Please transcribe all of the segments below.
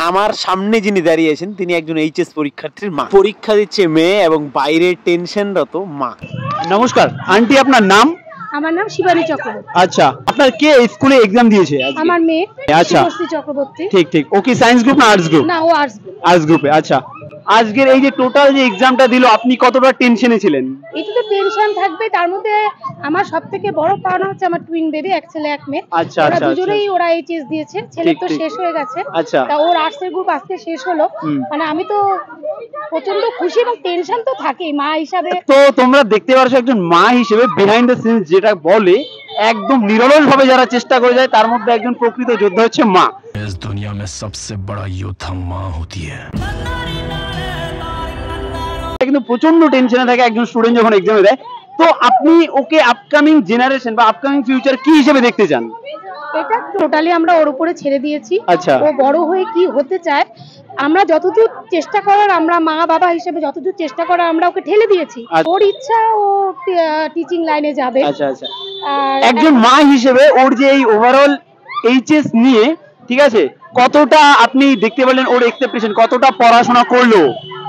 আমার সামনে যিনি দাঁড়িয়েছেন তিনি একজন এইচএস পরীক্ষার্থীর মা। পরীক্ষা দিচ্ছে মেয়ে এবং বাইরে টেনশনরত মা। নমস্কার আন্টি, আপনার নাম? আমার নাম শিবানী চক্রবর্তী। আচ্ছা, আপনার কে স্কুলে এক্সাম দিয়েছে আজকে? আমার মেয়ে। আচ্ছা, শিবশ্রী চক্রবর্তী। ঠিক ঠিক। ও কি সায়েন্স গ্রুপ না আর্টস গ্রুপ? না, ও আর্টস গ্রুপ। আর্টস গ্রুপে। আচ্ছা, আজকের এই যে টোটাল যে এক্সামটা দিল, আপনি কতটা টেনশনে ছিলেন? একটু তো টেনশন থাকবে, তার মধ্যে আমার সবথেকে বড় পাওনা হচ্ছে আমার টুইন বেবি, এক ছেলে এক মেয়ে। আচ্ছা ওরা আচ্ছা দুজনেই ওরা এইচএস দিয়েছে। ছেলে তো শেষ হয়ে গেছে, আচ্ছা, তা ওর আর্টস এর গ্রুপ আজকে শেষ হলো। মানে আমি তো প্রচন্ড খুশি এবং টেনশন তো থাকেই মা হিসাবে। তো তোমরা দেখতে পারছো একজন মা হিসেবে বিহাইন্ড দ্য সিনস যেটা বলে, একদম নিরলস ভাবে যারা চেষ্টা করে যায় তার মধ্যে একজন প্রকৃত যোদ্ধা হচ্ছে মা। इस दुनिया में सबसे बड़ा योद्धा माँ होती है। কিন্তু প্রচন্ড টেনশনে থাকে একজন স্টুডেন্ট যখন এক্সামে দেয়। তো আপনি ওকে আপকামিং জেনারেশন বা আপকামিং ফিউচার কি হিসেবে দেখতে চান? এটা টোটালি আমরা ওর উপরে ছেড়ে দিয়েছি। আচ্ছা, ও বড় হয়ে কি হতে চায়, আমরা যতদূর চেষ্টা করার, আমরা মা বাবা হিসেবে যতদূর চেষ্টা করার আমরা ওকে ঠেলে দিয়েছি। ওর ইচ্ছা ও টিচিং লাইনে যাবে। আচ্ছা আচ্ছা। একজন মা হিসেবে ওর যে এই ওভারঅল এইচএস নিয়ে, ঠিক আছে, কতটা আপনি দেখতে পেলেন ওর এক্সপেকটেশন, কতটা পড়াশোনা করলো?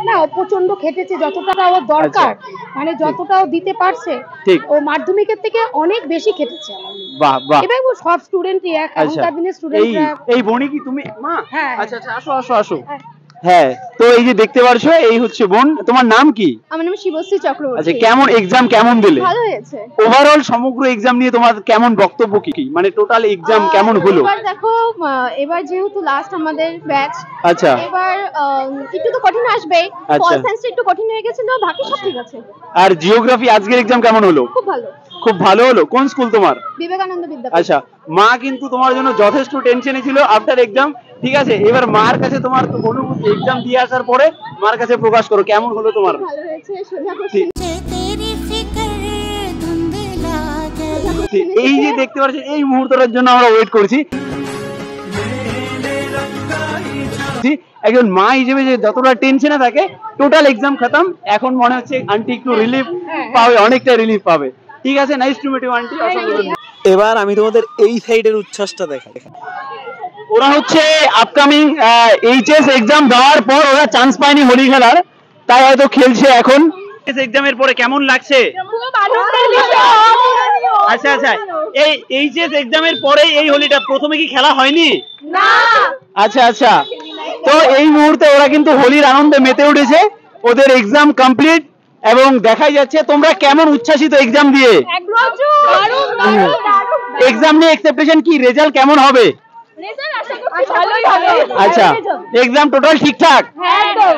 না, ও প্রচন্ড খেটেছে, যতটা ওর দরকার, মানে যতটা ও দিতে পারছে। ঠিক, ও মাধ্যমিকের থেকে অনেক বেশি খেটেছে। বাহ বাহ। এবার ও সব স্টুডেন্টই এখনকার দিনের স্টুডেন্টরা। এই বনি কি তুমি মা? হ্যাঁ। আচ্ছা আচ্ছা, আসো আসো আসো। হ্যাঁ, তো এই যে দেখতে পারছো এই হচ্ছে বোন। তোমার নাম কি? আমার নাম শিবশ্রী চক্রবর্তী। আচ্ছা, কেমন এক্সাম কেমন দিলে? ভালো হয়েছে। ওভারঅল সমগ্র এক্সাম নিয়ে তোমার কেমন বক্তব্য, কি মানে টোটাল এক্সাম কেমন হলো? এবার দেখো, এবার যেহেতু লাস্ট আমাদের ব্যাচ, আচ্ছা, এবার একটু তো কঠিন আসবে। আচ্ছা। পল সায়েন্সটা একটু কঠিন হয়ে গেছিল, বাকি সব ঠিক আছে। আর জিওগ্রাফি আজকের এক্সাম কেমন হলো? খুব ভালো। খুব ভালো হলো। কোন স্কুল তোমার? বিবেকানন্দ বিদ্যাপীঠ। আচ্ছা, মা কিন্তু তোমার জন্য যথেষ্ট টেনশনে ছিল আফটার এক্সাম, ঠিক আছে। এবার মার কাছে তোমার অনুভূতি এক্সাম দিয়ে আসার পরে মার কাছে প্রকাশ করো, কেমন হলো তোমার? ভালো হয়েছে, সোজা কোশ্চেন। এই যে দেখতে পাচ্ছেন এই মুহূর্তটার জন্য আমরা ওয়েট করছি। একজন মা হিসেবে যে যতটা টেনশনে থাকে, টোটাল এক্সাম খতম, এখন মনে হচ্ছে আন্টি একটু রিলিফ পাবে, অনেকটা রিলিফ পাবে। ঠিক আছে, nice to meet you aunty. এবার আমি তোমাদের এই সাইডের উচ্ছ্বাসটা দেখাই। ওরা হচ্ছে আপকামিং এইচএস এক্সাম দেওয়ার পর ওরা চান্স পায়নি হোলি খেলার, তাই হয়তো খেলছে এখন। এক্সামের পরে কেমন লাগছে? আচ্ছা আচ্ছা, এই এইচএস এক্সামের পরে এই হোলিটা প্রথমে কি খেলা হয়নি? না। আচ্ছা আচ্ছা, তো এই মুহূর্তে ওরা কিন্তু হোলির আনন্দে মেতে উঠেছে। ওদের এক্সাম কমপ্লিট এবং দেখাই যাচ্ছে তোমরা কেমন উচ্ছ্বাসিত এক্সাম দিয়ে। এক্সাম নিয়ে এক্সপেকটেশন কি, রেজাল্ট কেমন হবে? রেজাল্ট আশা করছি ভালোই হবে। আচ্ছা, এক্সাম টোটাল ঠিকঠাক? হ্যাঁ, একদম।